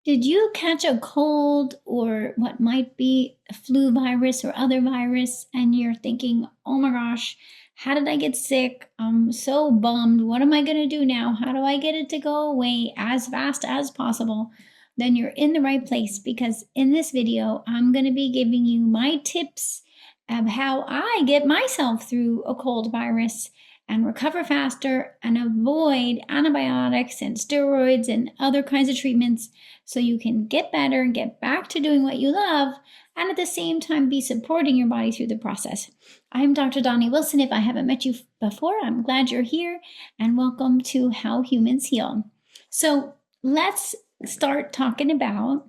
Did you catch a cold or what might be a flu virus or other virus, and you're thinking, oh my gosh, how did I get sick? I'm so bummed. What am I going to do now? How do I get it to go away as fast as possible? Then you're in the right place because in this video, I'm going to be giving you my tips of how I get myself through a cold virus and recover faster and avoid antibiotics and steroids and other kinds of treatments so you can get better and get back to doing what you love and at the same time be supporting your body through the process. I'm Dr. Donnie Wilson. If I haven't met you before, I'm glad you're here and welcome to How Humans Heal. So let's start talking about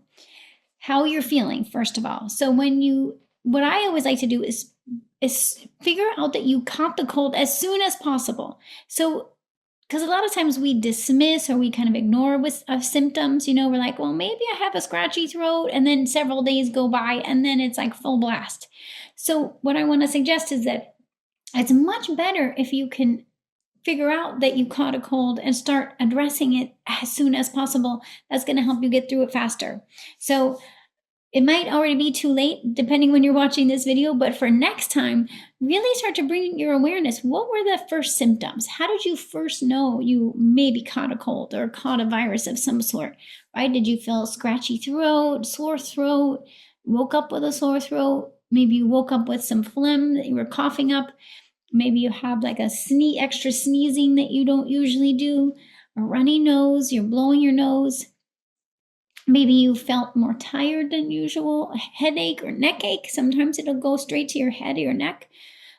how you're feeling, first of all. So what I always like to do is figure out that you caught the cold as soon as possible. So because a lot of times we dismiss or we kind of ignore with symptoms, we're like, well, maybe I have a scratchy throat, and then several days go by and then it's like full blast. So what I want to suggest is that it's much better if you can figure out that you caught a cold and start addressing it as soon as possible. That's going to help you get through it faster. So it might already be too late, depending when you're watching this video, but for next time, really start to bring your awareness. What were the first symptoms? How did you first know you maybe caught a cold or caught a virus of some sort, right? Did you feel scratchy throat, sore throat, woke up with a sore throat? Maybe you woke up with some phlegm that you were coughing up. Maybe you have like a extra sneezing that you don't usually do, a runny nose, you're blowing your nose. Maybe you felt more tired than usual, a headache or neck ache. Sometimes it'll go straight to your head or your neck.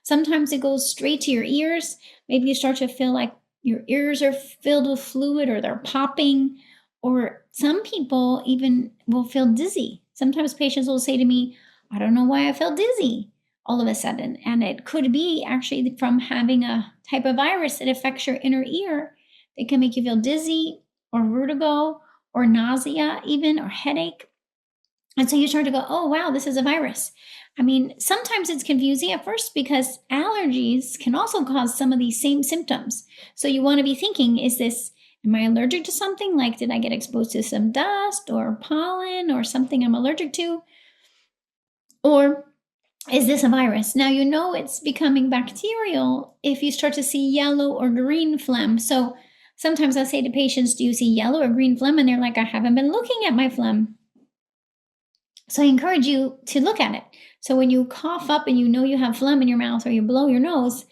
Sometimes it goes straight to your ears. Maybe you start to feel like your ears are filled with fluid or they're popping. Or some people even will feel dizzy. Sometimes patients will say to me, I don't know why I feel dizzy all of a sudden. And it could be actually from having a type of virus that affects your inner ear. It can make you feel dizzy or vertigo or nausea even, or headache. And so you start to go, oh, wow, this is a virus. I mean, sometimes it's confusing at first because allergies can also cause some of these same symptoms. So you want to be thinking, am I allergic to something? Like, did I get exposed to some dust or pollen or something I'm allergic to? Or is this a virus? Now, it's becoming bacterial if you start to see yellow or green phlegm. So sometimes I'll say to patients, do you see yellow or green phlegm? And they're like, I haven't been looking at my phlegm. So I encourage you to look at it. So when you cough up and you have phlegm in your mouth or you blow your nose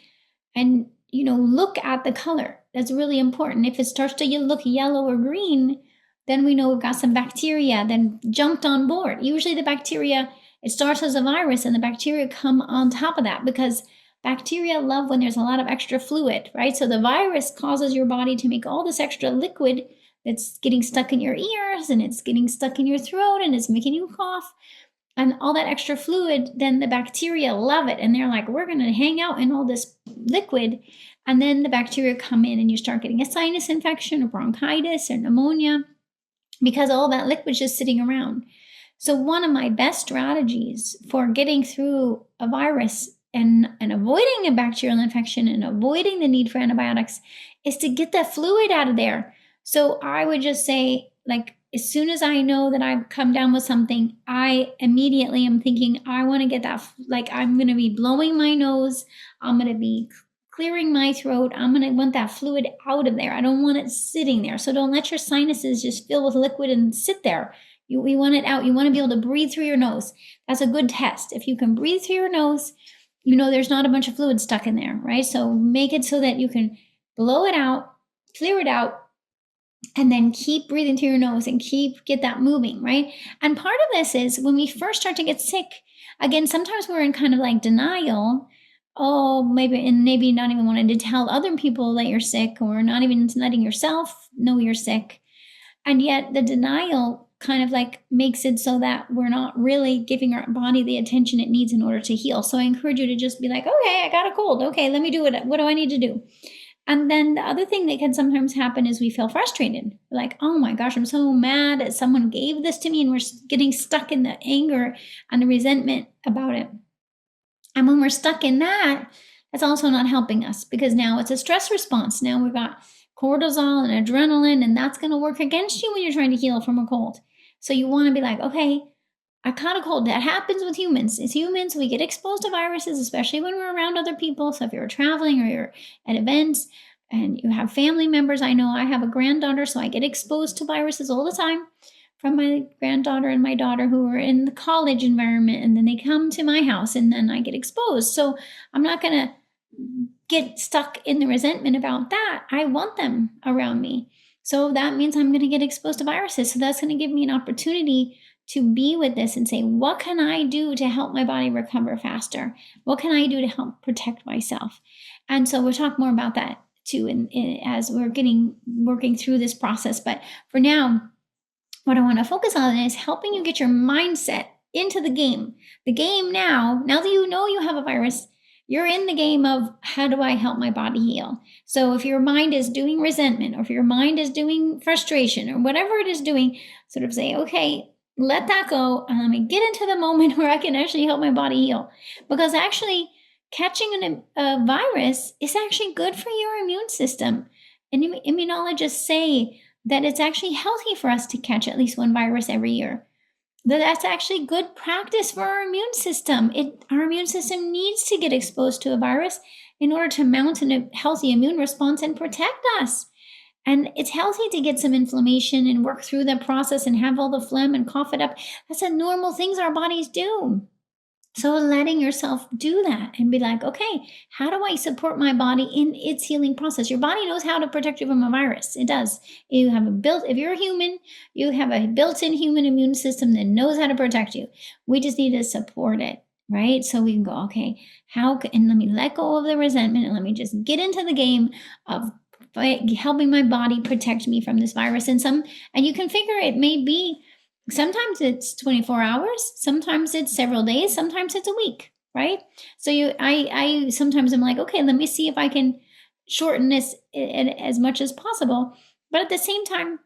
and, look at the color. That's really important. If it starts to look yellow or green, then we know we've got some bacteria then jumped on board. Usually the bacteria, it starts as a virus and the bacteria come on top of that because bacteria love when there's a lot of extra fluid, right? So the virus causes your body to make all this extra liquid that's getting stuck in your ears and it's getting stuck in your throat and it's making you cough. And all that extra fluid, then the bacteria love it. And they're like, we're going to hang out in all this liquid. And then the bacteria come in and you start getting a sinus infection or bronchitis or pneumonia because all that liquid's just sitting around. So one of my best strategies for getting through a virus and avoiding a bacterial infection and avoiding the need for antibiotics is to get that fluid out of there. So I would just say, like, as soon as I know that I've come down with something, I immediately am thinking, I want to get that, I'm going to be blowing my nose. I'm going to be clearing my throat. I'm going to want that fluid out of there. I don't want it sitting there. So don't let your sinuses just fill with liquid and sit there. We want it out. You want to be able to breathe through your nose. That's a good test. If you can breathe through your nose, there's not a bunch of fluid stuck in there, right? So make it so that you can blow it out, clear it out, and then keep breathing through your nose and get that moving, right? And part of this is when we first start to get sick, again, sometimes we're in kind of like denial. Oh, maybe not even wanting to tell other people that you're sick or not even letting yourself know you're sick. And yet the denial kind of like makes it so that we're not really giving our body the attention it needs in order to heal. So I encourage you to just be like, okay, I got a cold. Okay, let me do it. What do I need to do? And then the other thing that can sometimes happen is we feel frustrated. Like, oh my gosh, I'm so mad that someone gave this to me, and we're getting stuck in the anger and the resentment about it. And when we're stuck in that, that's also not helping us because now it's a stress response. Now we've got cortisol and adrenaline, and that's going to work against you when you're trying to heal from a cold. So you want to be like, okay, I caught a cold. That happens with humans. As humans, we get exposed to viruses, especially when we're around other people. So if you're traveling or you're at events and you have family members, I know I have a granddaughter, so I get exposed to viruses all the time from my granddaughter and my daughter who are in the college environment, and then they come to my house and then I get exposed. So I'm not going to get stuck in the resentment about that. I want them around me. So that means I'm going to get exposed to viruses. So that's going to give me an opportunity to be with this and say, what can I do to help my body recover faster? What can I do to help protect myself? And so we'll talk more about that too as we're working through this process. But for now, what I want to focus on is helping you get your mindset into the game. The game now that you know you have a virus, you're in the game of how do I help my body heal? So if your mind is doing resentment, or if your mind is doing frustration, or whatever it is doing, sort of say, okay, let that go and let me get into the moment where I can actually help my body heal. Because actually catching a virus is actually good for your immune system. And immunologists say that it's actually healthy for us to catch at least one virus every year. That's actually good practice for our immune system. Our immune system needs to get exposed to a virus in order to mount a healthy immune response and protect us. And it's healthy to get some inflammation and work through that process and have all the phlegm and cough it up. That's the normal things our bodies do. So letting yourself do that and be like, okay, how do I support my body in its healing process? Your body knows how to protect you from a virus. It does. If you're a human, you have a built-in human immune system that knows how to protect you. We just need to support it, right? So we can go, okay, and let me let go of the resentment and let me just get into the game of helping my body protect me from this virus. And you can figure it may be, sometimes it's 24 hours, sometimes it's several days, sometimes it's a week, right? So I sometimes I'm like, okay, let me see if I can shorten this as much as possible. But at the same time,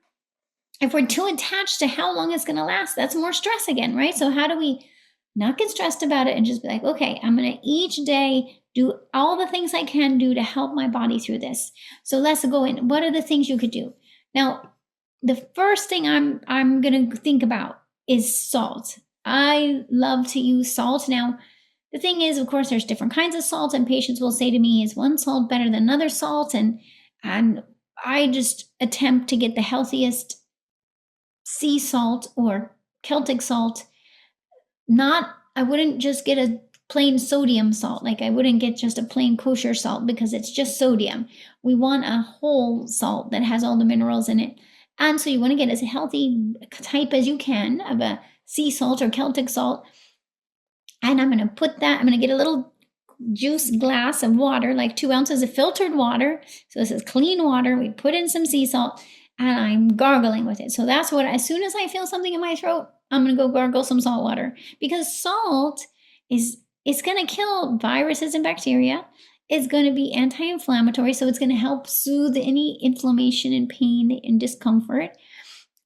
if we're too attached to how long it's going to last, that's more stress again, right? So how do we not get stressed about it and just be like, okay, I'm going to each day do all the things I can do to help my body through this. So let's go in. What are the things you could do? Now, the first thing I'm going to think about is salt. I love to use salt. Now, the thing is, of course, there's different kinds of salt, and patients will say to me, is one salt better than another salt? And I just attempt to get the healthiest sea salt or Celtic salt. I wouldn't just get a plain sodium salt. Like I wouldn't get just a plain kosher salt because it's just sodium. We want a whole salt that has all the minerals in it. And so you want to get as healthy type as you can of a sea salt or Celtic salt. And I'm going to get a little juice glass of water, like 2 ounces of filtered water. So this is clean water. We put in some sea salt and I'm gargling with it. So that's as soon as I feel something in my throat, I'm going to go gargle some salt water, because salt it's going to kill viruses and bacteria. It's going to be anti-inflammatory, so it's going to help soothe any inflammation and pain and discomfort.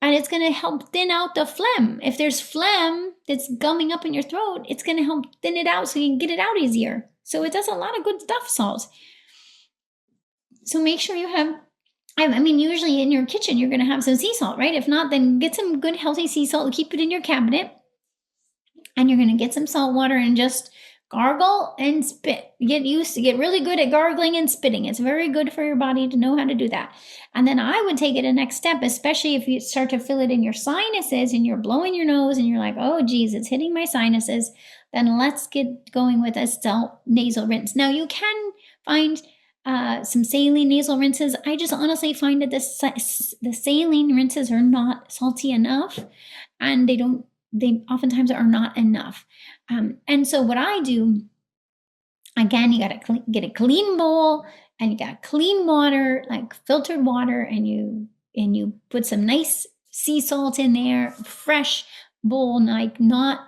And it's going to help thin out the phlegm. If there's phlegm that's gumming up in your throat, it's going to help thin it out so you can get it out easier. So it does a lot of good stuff, salt. So make sure you have, usually in your kitchen, you're going to have some sea salt, right? If not, then get some good, healthy sea salt, keep it in your cabinet. And you're going to get some salt water and just gargle and spit. Get really good at gargling and spitting. It's very good for your body to know how to do that. And then I would take it a next step, especially if you start to feel it in your sinuses and you're blowing your nose and you're like, oh, geez, it's hitting my sinuses. Then let's get going with a salt nasal rinse. Now you can find some saline nasal rinses. I just honestly find that the saline rinses are not salty enough, and they oftentimes are not enough. And so what I do, again, you got to get a clean bowl and you got clean water, like filtered water, and you put some nice sea salt in there, fresh bowl, like not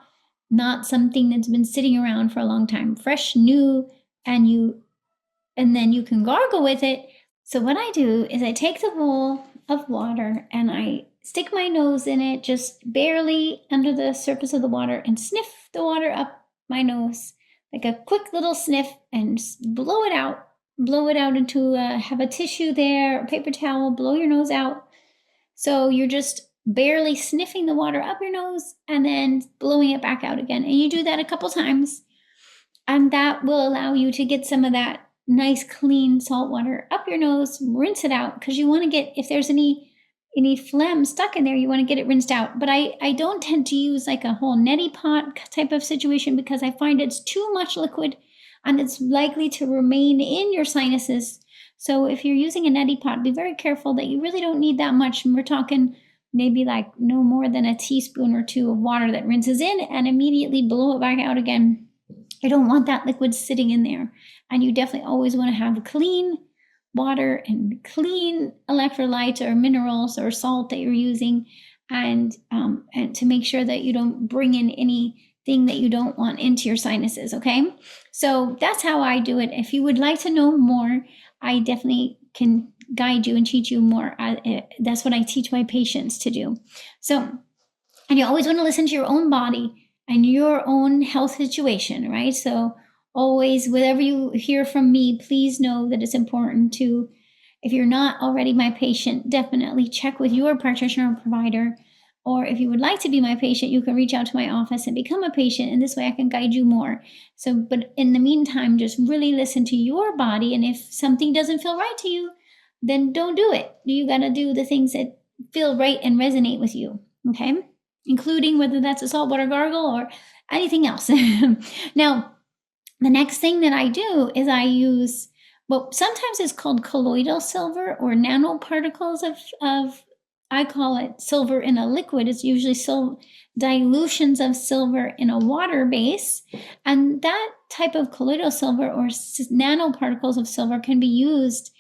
something that's been sitting around for a long time, fresh, new, and then you can gargle with it. So what I do is I take the bowl of water and I stick my nose in it, just barely under the surface of the water, and sniff the water up my nose, like a quick little sniff, and blow it out. Blow it out into have a tissue there, a paper towel, blow your nose out. So you're just barely sniffing the water up your nose and then blowing it back out again. And you do that a couple times, and that will allow you to get some of that nice, clean salt water up your nose, rinse it out, because you want to get, if there's any phlegm stuck in there, you want to get it rinsed out. But I don't tend to use like a whole neti pot type of situation, because I find it's too much liquid and it's likely to remain in your sinuses. So if you're using a neti pot, be very careful that you really don't need that much. And we're talking maybe like no more than a teaspoon or two of water that rinses in, and immediately blow it back out again. You don't want that liquid sitting in there. And you definitely always want to have clean water and clean electrolytes or minerals or salt that you're using, and to make sure that you don't bring in anything that you don't want into your sinuses. Okay, so that's how I do it. If you would like to know more, I definitely can guide you and teach you more. That's what I teach my patients to do. So, and you always want to listen to your own body and your own health situation, right? So always, whatever you hear from me, please know that it's important to, if you're not already my patient, definitely check with your practitioner or provider. Or if you would like to be my patient, you can reach out to my office and become a patient, and this way I can guide you more. So, but in the meantime, just really listen to your body, and if something doesn't feel right to you, then don't do it. You got to do the things that feel right and resonate with you, okay? Including whether that's a saltwater gargle or anything else. Now, the next thing that I do is I use what sometimes is called colloidal silver or nanoparticles of I call it silver in a liquid. It's usually dilutions of silver in a water base. And that type of colloidal silver or nanoparticles of silver can be used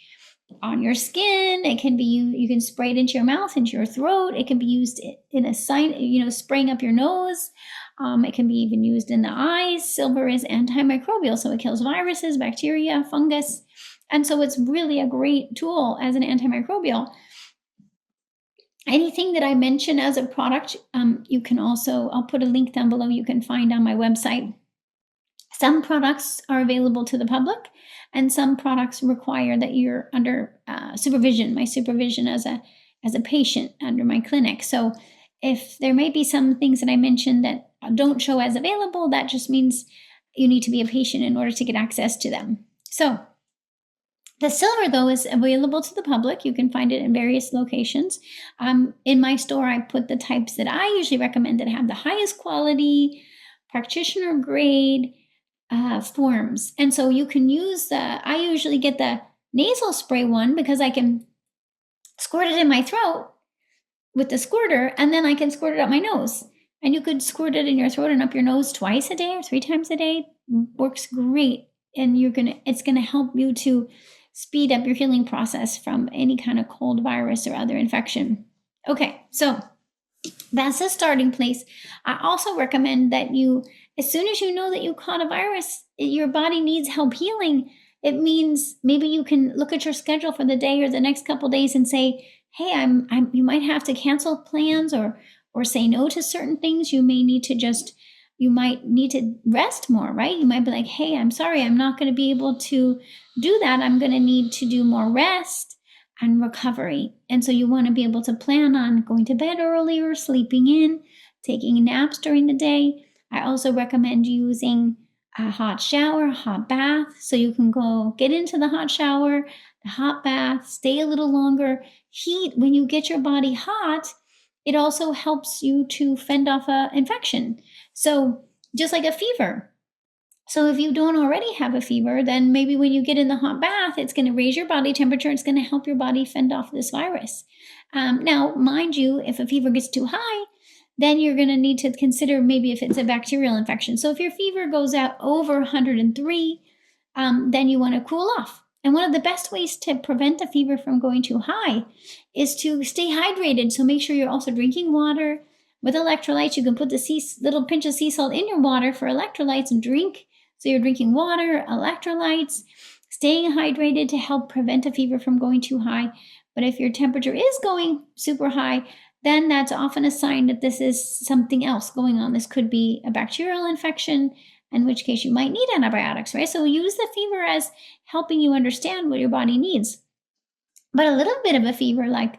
on your skin. It can be you can spray it into your mouth, into your throat. It can be used in a spraying up your nose. It can be even used in the eyes. Silver is antimicrobial, so it kills viruses, bacteria, fungus. And so it's really a great tool as an antimicrobial. Anything that I mention as a product, you can also, I'll put a link down below, you can find on my website. Some products are available to the public, and some products require that you're under supervision, my supervision as a patient under my clinic. So if there may be some things that I mentioned that don't show as available, that just means you need to be a patient in order to get access to them. So the silver, though, is available to the public. You can find it in various locations. In my store, I put the types that I usually recommend that have the highest quality, practitioner grade forms. And so you can use I usually get the nasal spray one because I can squirt it in my throat with the squirter, and then I can squirt it up my nose. And you could squirt it in your throat and up your nose twice a day or 3 times a day. Works great. And it's gonna help you to speed up your healing process from any kind of cold virus or other infection. Okay, so that's a starting place. I also recommend that you, as soon as you know that you caught a virus, your body needs help healing. It means maybe you can look at your schedule for the day or the next couple days and say, hey, you might have to cancel plans or say no to certain things. You might need to rest more, right? You might be like, hey, I'm sorry, I'm not going to be able to do that. I'm going to need to do more rest and recovery. And so you want to be able to plan on going to bed earlier, sleeping in, taking naps during the day. I also recommend using a hot shower, hot bath, so you can go get into the hot shower, the hot bath, stay a little longer. Heat, when you get your body hot, it also helps you to fend off an infection. So just like a fever. So if you don't already have a fever, then maybe when you get in the hot bath, it's going to raise your body temperature. It's going to help your body fend off this virus. Now, mind you, if a fever gets too high, then you're going to need to consider maybe if it's a bacterial infection. So if your fever goes out over 103, then you want to cool off. And one of the best ways to prevent a fever from going too high is to stay hydrated. So make sure you're also drinking water with electrolytes. You can put the little pinch of sea salt in your water for electrolytes and drink. So you're drinking water, electrolytes, staying hydrated to help prevent a fever from going too high. But if your temperature is going super high, then that's often a sign that this is something else going on. This could be a bacterial infection, in which case you might need antibiotics, right? So use the fever as helping you understand what your body needs. But a little bit of a fever, like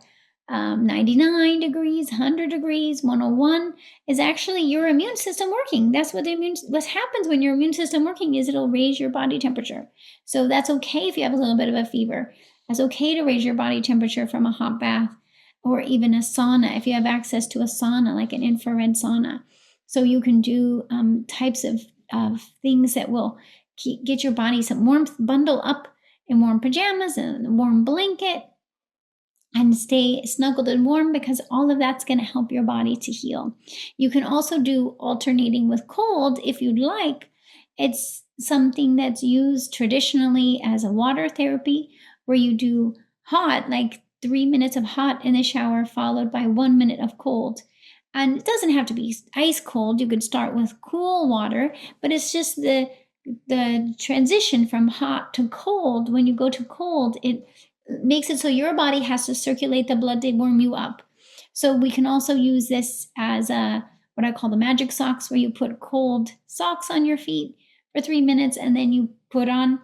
99 degrees, 100 degrees, 101 is actually your immune system working. That's what what happens when your immune system working is it'll raise your body temperature. So that's okay if you have a little bit of a fever. It's okay to raise your body temperature from a hot bath or even a sauna if you have access to a sauna, like an infrared sauna. So you can do types of things that will get your body some warmth, bundle up in warm pajamas and a warm blanket and stay snuggled and warm, because all of that's going to help your body to heal. You can also do alternating with cold if you'd like. It's something that's used traditionally as a water therapy, where you do hot, like 3 minutes of hot in the shower, followed by 1 minute of cold. And it doesn't have to be ice cold. You could start with cool water, but it's just the transition from hot to cold. When you go to cold, it makes it so your body has to circulate the blood to warm you up. So we can also use this as what I call the magic socks, where you put cold socks on your feet for 3 minutes, and then you put on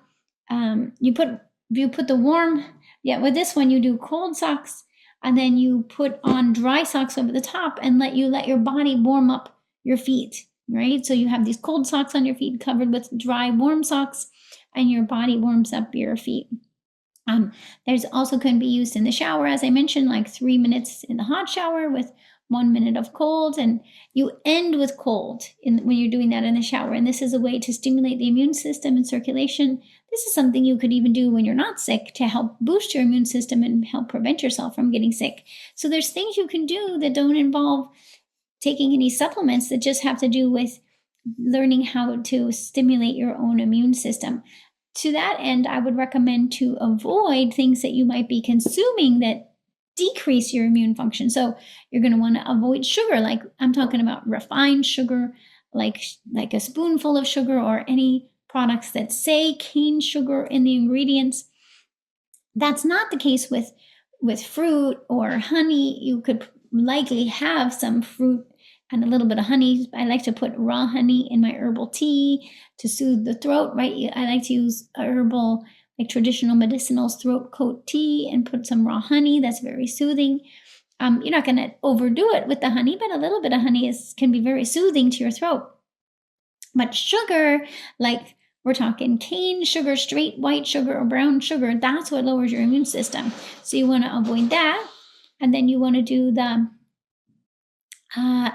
you put the warm. Yeah, with this one you do cold socks, and then you put on dry socks over the top and let your body warm up your feet. Right? So you have these cold socks on your feet covered with dry warm socks, and your body warms up your feet. There's also can be used in the shower, as I mentioned, like 3 minutes in the hot shower with 1 minute of cold, and you end with cold when you're doing that in the shower. And this is a way to stimulate the immune system and circulation. This is something you could even do when you're not sick to help boost your immune system and help prevent yourself from getting sick. So there's things you can do that don't involve taking any supplements, that just have to do with learning how to stimulate your own immune system. To that end, I would recommend to avoid things that you might be consuming that decrease your immune function. So you're going to want to avoid sugar, like I'm talking about refined sugar, like a spoonful of sugar, or any products that say cane sugar in the ingredients. That's not the case with fruit or honey. You could likely have some fruit and a little bit of honey. I like to put raw honey in my herbal tea to soothe the throat, right? I like to use herbal, like traditional medicinal throat coat tea, and put some raw honey. That's very soothing. You're not going to overdo it with the honey, but a little bit of honey can be very soothing to your throat. But sugar, like we're talking cane sugar, straight white sugar, or brown sugar, that's what lowers your immune system. So you want to avoid that. And then you want to do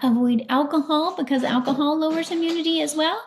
avoid alcohol, because alcohol lowers immunity as well.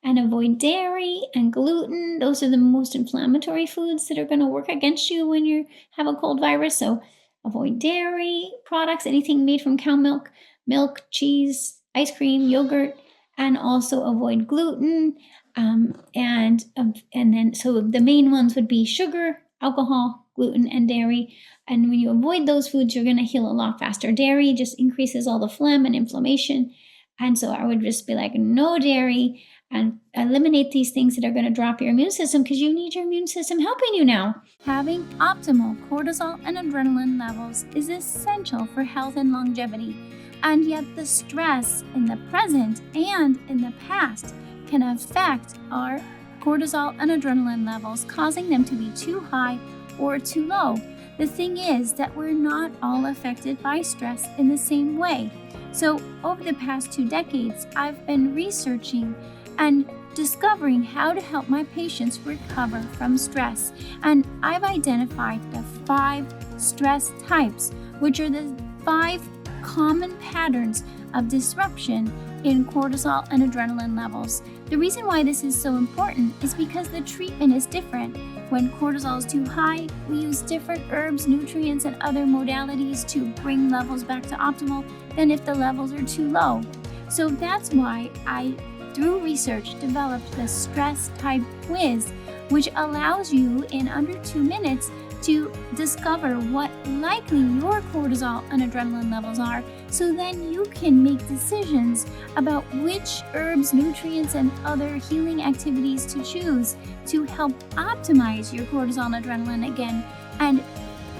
And avoid dairy and gluten. Those are the most inflammatory foods that are going to work against you when you have a cold virus. So avoid dairy products, anything made from cow milk, cheese, ice cream, yogurt, and also avoid gluten. And then so the main ones would be sugar, alcohol, gluten, and dairy. And when you avoid those foods, you're going to heal a lot faster. Dairy just increases all the phlegm and inflammation. And so I would just be like, no dairy, and eliminate these things that are going to drop your immune system, because you need your immune system helping you now. Having optimal cortisol and adrenaline levels is essential for health and longevity. And yet the stress in the present and in the past can affect our cortisol and adrenaline levels, causing them to be too high or too low. The thing is that we're not all affected by stress in the same way. So over the past 2 decades, I've been researching and discovering how to help my patients recover from stress. And I've identified the 5 stress types, which are the 5 common patterns of disruption in cortisol and adrenaline levels. The reason why this is so important is because the treatment is different. When cortisol is too high, we use different herbs, nutrients, and other modalities to bring levels back to optimal than if the levels are too low. So that's why I, through research, developed the stress type quiz, which allows you in under 2 minutes to discover what likely your cortisol and adrenaline levels are, so then you can make decisions about which herbs, nutrients, and other healing activities to choose to help optimize your cortisol and adrenaline again and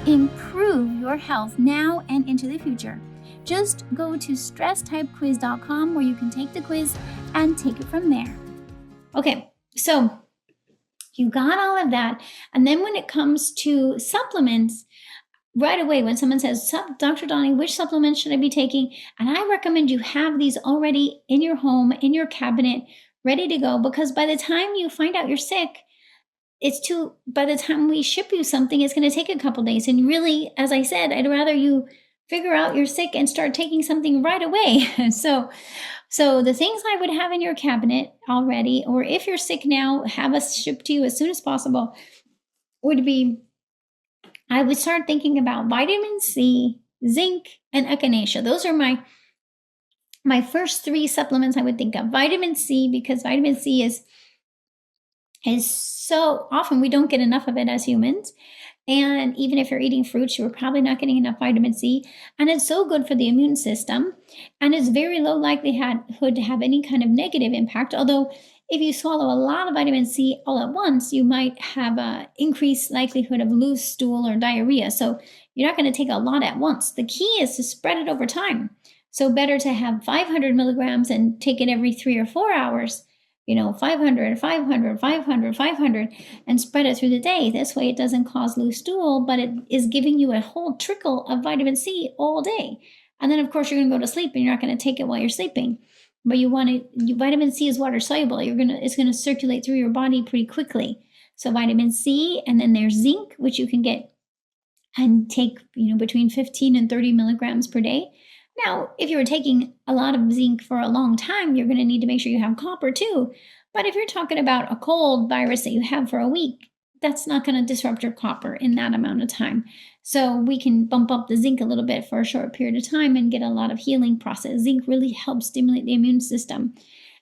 improve your health now and into the future. Just go to stresstypequiz.com where you can take the quiz and take it from there. Okay, so you got all of that. And then when it comes to supplements, right away when someone says, Dr. Donnie, which supplements should I be taking? And I recommend you have these already in your home, in your cabinet, ready to go, because by the time you find out you're sick, by the time we ship you something, it's going to take a couple days. And really, as I said, I'd rather you figure out you're sick and start taking something right away. So the things I would have in your cabinet already, or if you're sick now, have us shipped to you as soon as possible, would be, I would start thinking about vitamin C, zinc, and echinacea. Those are my first three supplements I would think of. Vitamin C, because vitamin C is so often we don't get enough of it as humans. And even if you're eating fruits, you're probably not getting enough vitamin C. And it's so good for the immune system. And it's very low likelihood to have any kind of negative impact. Although if you swallow a lot of vitamin C all at once, you might have an increased likelihood of loose stool or diarrhea. So you're not going to take a lot at once. The key is to spread it over time. So better to have 500 milligrams and take it every 3 or 4 hours, 500, 500, 500, 500, and spread it through the day. This way it doesn't cause loose stool, but it is giving you a whole trickle of vitamin C all day. And then, of course, you're going to go to sleep and you're not going to take it while you're sleeping. But vitamin C is water soluble. It's going to circulate through your body pretty quickly. So vitamin C, and then there's zinc, which you can get and take, between 15 and 30 milligrams per day. Now, if you were taking a lot of zinc for a long time, you're going to need to make sure you have copper too. But if you're talking about a cold virus that you have for a week, that's not going to disrupt your copper in that amount of time. So we can bump up the zinc a little bit for a short period of time and get a lot of healing process. Zinc really helps stimulate the immune system.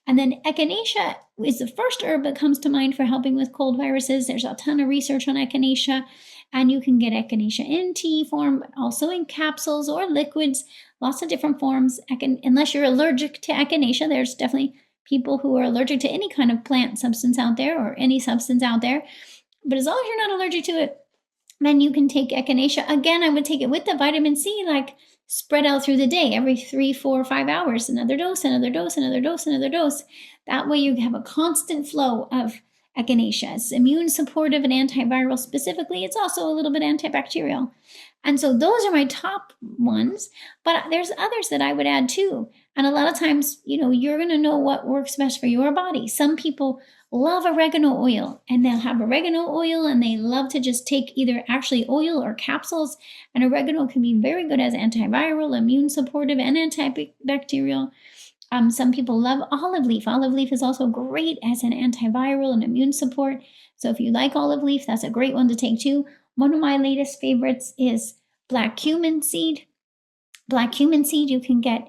And then echinacea is the first herb that comes to mind for helping with cold viruses. There's a ton of research on echinacea. And you can get echinacea in tea form, but also in capsules or liquids, lots of different forms. Unless you're allergic to echinacea, there's definitely people who are allergic to any kind of plant substance out there or any substance out there. But as long as you're not allergic to it, then you can take echinacea. Again, I would take it with the vitamin C, like spread out through the day, every 3, 4, 5 hours, another dose, another dose, another dose, another dose. That way you have a constant flow of echinacea. It's immune supportive and antiviral specifically. It's also a little bit antibacterial. And so those are my top ones, but there's others that I would add too. And a lot of times, you're going to know what works best for your body. Some people love oregano oil, and they'll have oregano oil and they love to just take either actually oil or capsules. And oregano can be very good as antiviral, immune supportive, and antibacterial. Some people love olive leaf. Olive leaf is also great as an antiviral and immune support. So if you like olive leaf, that's a great one to take too. One of my latest favorites is black cumin seed. Black cumin seed you can get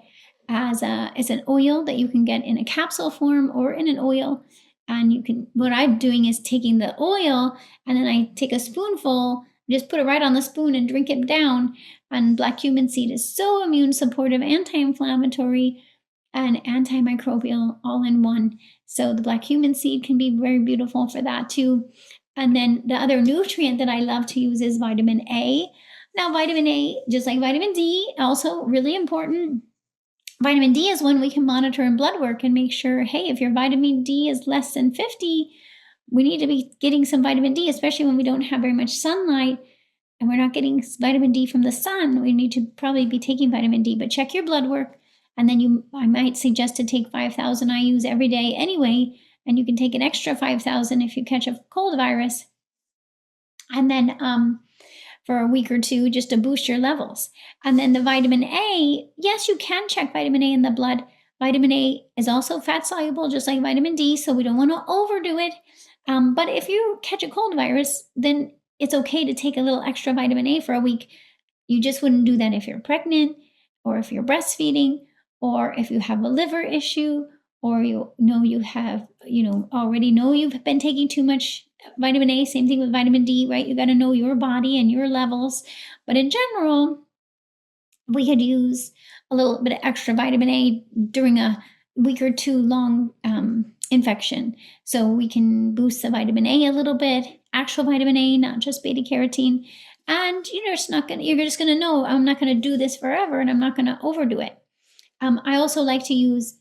as an oil that you can get in a capsule form or in an oil. And what I'm doing is taking the oil and then I take a spoonful, just put it right on the spoon and drink it down. And black cumin seed is so immune supportive, anti-inflammatory, and antimicrobial all in one. So the black cumin seed can be very beautiful for that too. And then the other nutrient that I love to use is vitamin A. Now, vitamin A, just like vitamin D, also really important. Vitamin D is one we can monitor in blood work and make sure, hey, if your vitamin D is less than 50, we need to be getting some vitamin D, especially when we don't have very much sunlight and we're not getting vitamin D from the sun. We need to probably be taking vitamin D, but check your blood work. And then I might suggest to take 5,000 IUs every day anyway, and you can take an extra 5,000 if you catch a cold virus. And then for a week or two, just to boost your levels. And then the vitamin A, yes, you can check vitamin A in the blood. Vitamin A is also fat soluble, just like vitamin D, so we don't want to overdo it. But if you catch a cold virus, then it's okay to take a little extra vitamin A for a week. You just wouldn't do that if you're pregnant or if you're breastfeeding, or if you have a liver issue, or you already know you've been taking too much vitamin A. Same thing with vitamin D, right? You got to know your body and your levels. But in general, we could use a little bit of extra vitamin A during a week or two long infection. So we can boost the vitamin A a little bit, actual vitamin A, not just beta carotene. And you're just going to know I'm not going to do this forever and I'm not going to overdo it. I also like to use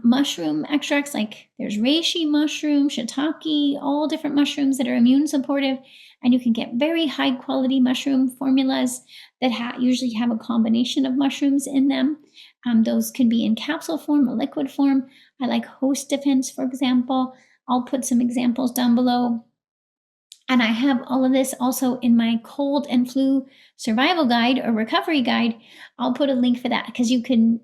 mushroom extracts, like there's reishi mushroom, shiitake, all different mushrooms that are immune supportive. And you can get very high quality mushroom formulas that usually have a combination of mushrooms in them. Those can be in capsule form or liquid form. I like Host Defense, for example. I'll put some examples down below. And I have all of this also in my cold and flu survival guide or recovery guide. I'll put a link for that because you can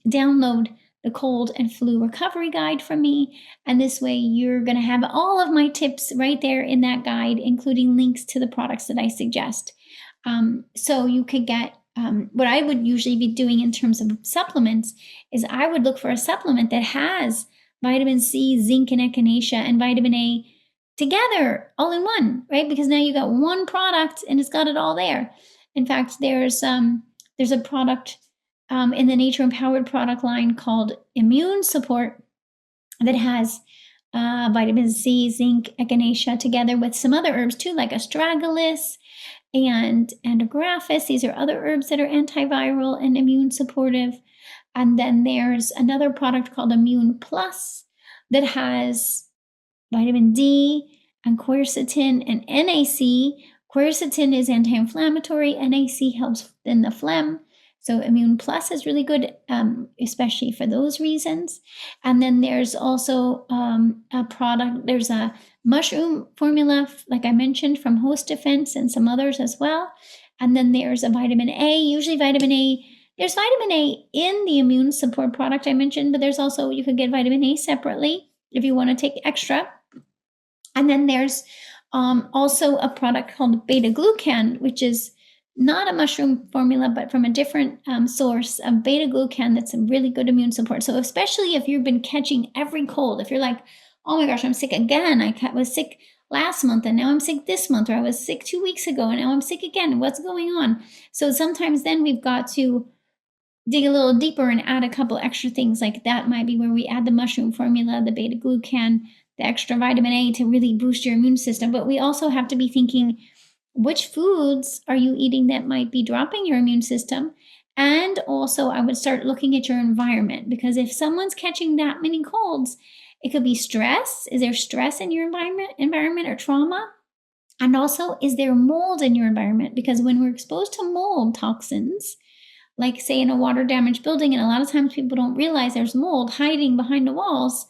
download the cold and flu recovery guide from me. And this way you're going to have all of my tips right there in that guide, including links to the products that I suggest. So you could get what I would usually be doing in terms of supplements is I would look for a supplement that has vitamin C, zinc, and echinacea, and vitamin A together all in one, right? Because now you got one product and it's got it all there. In fact, there's a product in the Nature Empowered product line called Immune Support that has vitamin C, zinc, echinacea together with some other herbs too, like astragalus and andrographis. These are other herbs that are antiviral and immune supportive. And then there's another product called Immune Plus that has vitamin D and quercetin and NAC. Quercetin is anti-inflammatory. NAC helps in the phlegm. So Immune Plus is really good, especially for those reasons. And then there's also a product, there's a mushroom formula, like I mentioned, from Host Defense and some others as well. And then there's a vitamin A, usually vitamin A. There's vitamin A in the immune support product I mentioned, but there's also, you could get vitamin A separately if you want to take extra. And then there's also a product called beta-glucan, which is not a mushroom formula, but from a different source of beta-glucan that's a really good immune support. So especially if you've been catching every cold, if you're like, oh my gosh, I'm sick again. I was sick last month and now I'm sick this month, or I was sick 2 weeks ago and now I'm sick again. What's going on? So sometimes then we've got to dig a little deeper and add a couple extra things. Like that might be where we add the mushroom formula, the beta-glucan, the extra vitamin A to really boost your immune system. But we also have to be thinking, which foods are you eating that might be dropping your immune system? And also I would start looking at your environment, because if someone's catching that many colds, it could be stress. Is there stress in your environment or trauma? And also, is there mold in your environment? Because when we're exposed to mold toxins, like say in a water damaged building, and a lot of times people don't realize there's mold hiding behind the walls.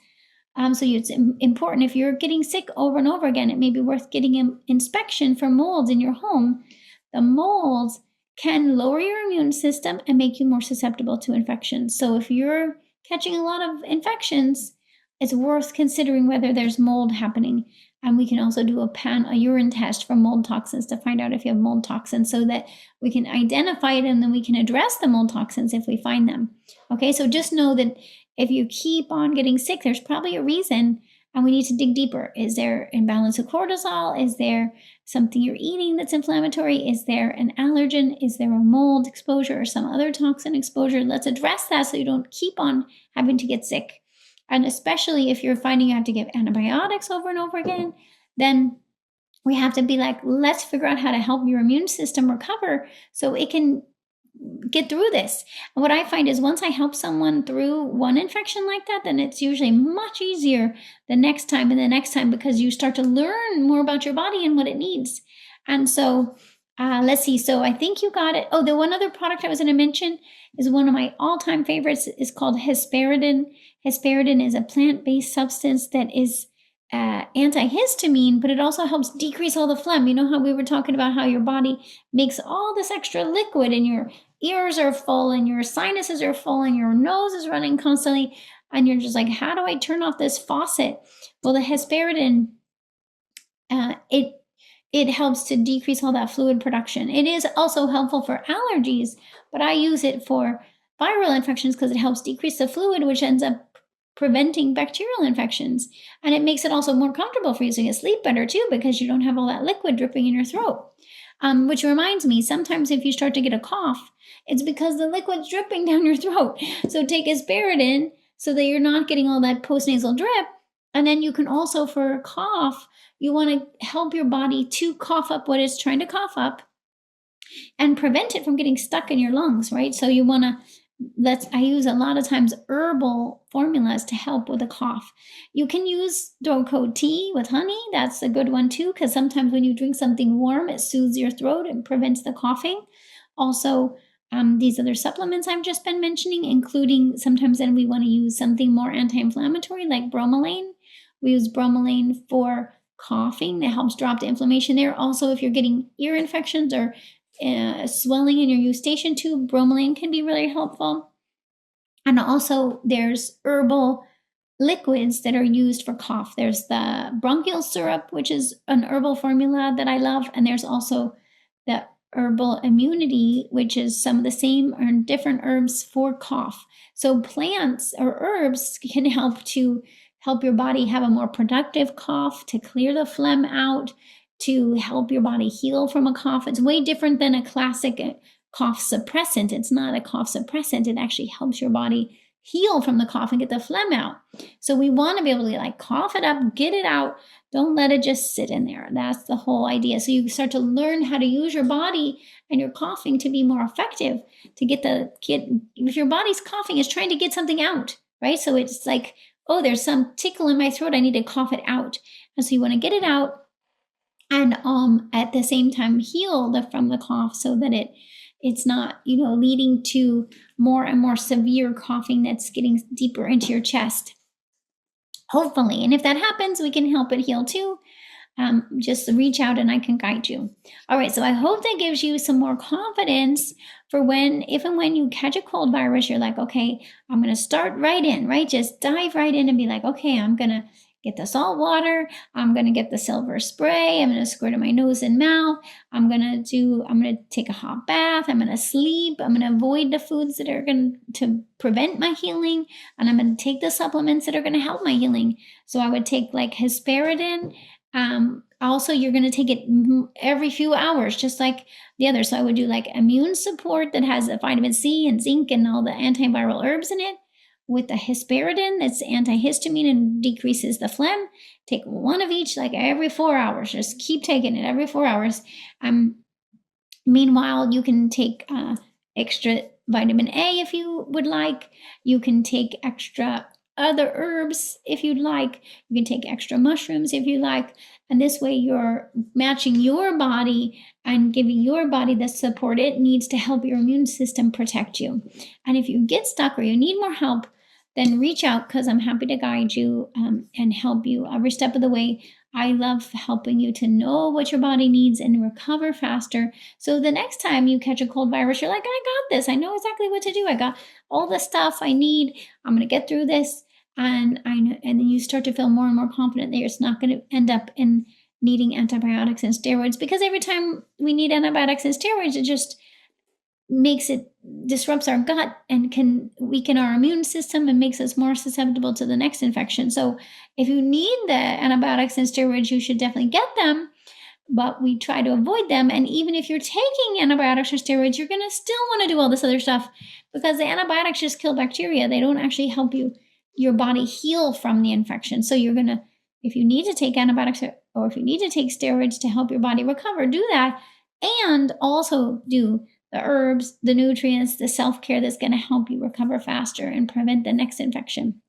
So it's important, if you're getting sick over and over again, it may be worth getting an inspection for molds in your home. The molds can lower your immune system and make you more susceptible to infections. So if you're catching a lot of infections, it's worth considering whether there's mold happening. And we can also do a urine test for mold toxins to find out if you have mold toxins, so that we can identify it and then we can address the mold toxins if we find them. Okay, so just know that if you keep on getting sick, there's probably a reason, and we need to dig deeper. Is there imbalance of cortisol? Is there something you're eating that's inflammatory? Is there an allergen? Is there a mold exposure or some other toxin exposure? Let's address that so you don't keep on having to get sick. And especially if you're finding you have to give antibiotics over and over again, then we have to be like, let's figure out how to help your immune system recover so it can get through this. And what I find is once I help someone through one infection like that, then it's usually much easier the next time and the next time, because you start to learn more about your body and what it needs. And so let's see. So I think you got it. Oh, the one other product I was going to mention is one of my all-time favorites. Is called hesperidin. Hesperidin is a plant-based substance that is antihistamine, but it also helps decrease all the phlegm. You know how we were talking about how your body makes all this extra liquid and your ears are full and your sinuses are full and your nose is running constantly, and you're just like, how do I turn off this faucet? Well, the hesperidin, it helps to decrease all that fluid production. It is also helpful for allergies, but I use it for viral infections because it helps decrease the fluid, which ends up preventing bacterial infections. And it makes it also more comfortable for you, so you sleep better too, because you don't have all that liquid dripping in your throat. Which reminds me, sometimes if you start to get a cough, it's because the liquid's dripping down your throat. So take hesperidin so that you're not getting all that postnasal drip. And then you can also, for a cough, you want to help your body to cough up what it's trying to cough up and prevent it from getting stuck in your lungs, right? So you want to I use a lot of times herbal formulas to help with a cough. You can use throat coat tea with honey. That's a good one too, because sometimes when you drink something warm, it soothes your throat and prevents the coughing. Also, these other supplements I've just been mentioning, including sometimes then we want to use something more anti-inflammatory like bromelain. We use bromelain for coughing that helps drop the inflammation there. Also, if you're getting ear infections or swelling in your eustachian tube, bromelain can be really helpful. And also, there's herbal liquids that are used for cough. There's the bronchial syrup, which is an herbal formula that I love. And there's also the herbal immunity, which is some of the same or different herbs for cough. So plants or herbs can help your body have a more productive cough, to clear the phlegm out, to help your body heal from a cough. It's way different than a classic cough suppressant. It's not a cough suppressant. It actually helps your body heal from the cough and get the phlegm out. So we want to be able to like cough it up, get it out. Don't let it just sit in there. That's the whole idea. So you start to learn how to use your body and your coughing to be more effective, to if your body's coughing, it's trying to get something out, right? So it's like, oh, there's some tickle in my throat. I need to cough it out. And so you want to get it out and at the same time heal from the cough so that it's not, leading to more and more severe coughing that's getting deeper into your chest. Hopefully. And if that happens, we can help it heal too. Just reach out and I can guide you. All right. So I hope that gives you some more confidence for if and when you catch a cold virus, you're like, okay, I'm going to start right in, right? Just dive right in and be like, okay, I'm going to get the salt water. I'm going to get the silver spray. I'm going to squirt in my nose and mouth. I'm going to take a hot bath. I'm going to sleep. I'm going to avoid the foods that are going to prevent my healing. And I'm going to take the supplements that are going to help my healing. So I would take like hesperidin. Also, you're going to take it every few hours, just like the other. So I would do like immune support that has a vitamin C and zinc and all the antiviral herbs in it, with the hesperidin that's antihistamine and decreases the phlegm. Take one of each like every 4 hours. Just keep taking it every 4 hours. Meanwhile, you can take extra vitamin A if you would like. You can take extra other herbs if you'd like. You can take extra mushrooms if you like. And this way you're matching your body and giving your body the support it needs to help your immune system protect you. And if you get stuck or you need more help, then reach out, because I'm happy to guide you and help you every step of the way. I love helping you to know what your body needs and recover faster. So the next time you catch a cold virus, you're like, I got this. I know exactly what to do. I got all the stuff I need. I'm going to get through this. And then you start to feel more and more confident that it's not going to end up in needing antibiotics and steroids, because every time we need antibiotics and steroids, it just disrupts our gut and can weaken our immune system and makes us more susceptible to the next infection. So if you need the antibiotics and steroids, you should definitely get them, but we try to avoid them. And even if you're taking antibiotics or steroids, you're going to still want to do all this other stuff, because the antibiotics just kill bacteria. They don't actually help your body heal from the infection. So if you need to take antibiotics or if you need to take steroids to help your body recover, do that. And also do the herbs, the nutrients, the self-care that's going to help you recover faster and prevent the next infection.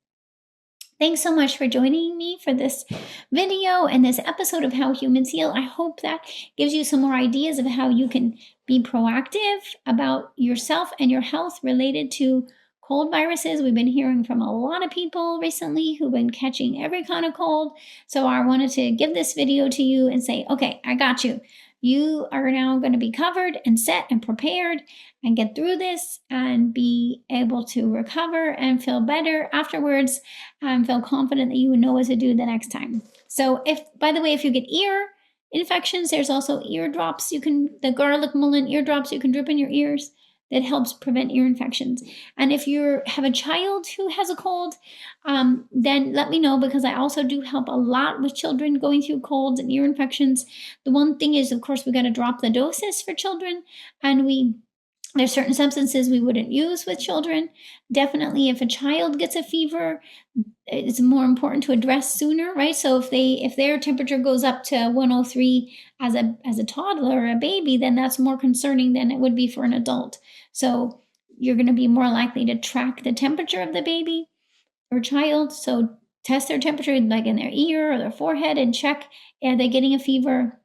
Thanks so much for joining me for this video and this episode of How Humans Heal. I hope that gives you some more ideas of how you can be proactive about yourself and your health related to cold viruses. We've been hearing from a lot of people recently who've been catching every kind of cold. So I wanted to give this video to you and say, okay, I got you. You are now going to be covered and set and prepared and get through this and be able to recover and feel better afterwards and feel confident that you know what to do the next time. So by the way, if you get ear infections, there's also ear drops. The garlic mullein ear drops you can drip in your ears. That helps prevent ear infections. And if you have a child who has a cold, then let me know, because I also do help a lot with children going through colds and ear infections. The one thing is, of course, we got to drop the doses for children, and there's certain substances we wouldn't use with children. Definitely, if a child gets a fever, it's more important to address sooner, right? So if their temperature goes up to 103 as a toddler or a baby, then that's more concerning than it would be for an adult. So you're going to be more likely to track the temperature of the baby or child. So test their temperature like in their ear or their forehead and check, are they getting a fever?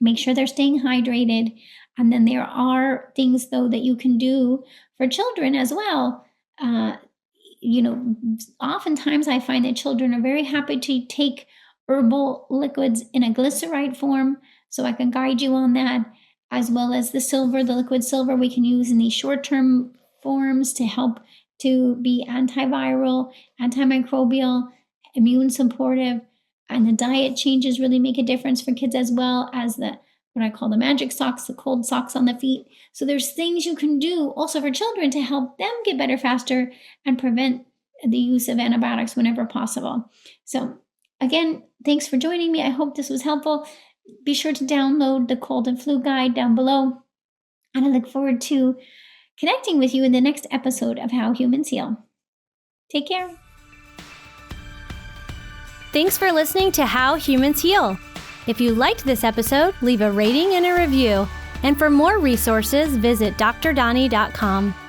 Make sure they're staying hydrated. And then there are things, though, that you can do for children as well. Oftentimes I find that children are very happy to take herbal liquids in a glyceride form. So I can guide you on that, as well as the liquid silver we can use in these short-term forms to help to be antiviral, antimicrobial, immune supportive. And the diet changes really make a difference for kids, as well as what I call the magic socks, the cold socks on the feet. So there's things you can do also for children to help them get better faster and prevent the use of antibiotics whenever possible. So again, thanks for joining me. I hope this was helpful. Be sure to download the cold and flu guide down below. And I look forward to connecting with you in the next episode of How Humans Heal. Take care. Thanks for listening to How Humans Heal. If you liked this episode, leave a rating and a review. And for more resources, visit drdonnie.com.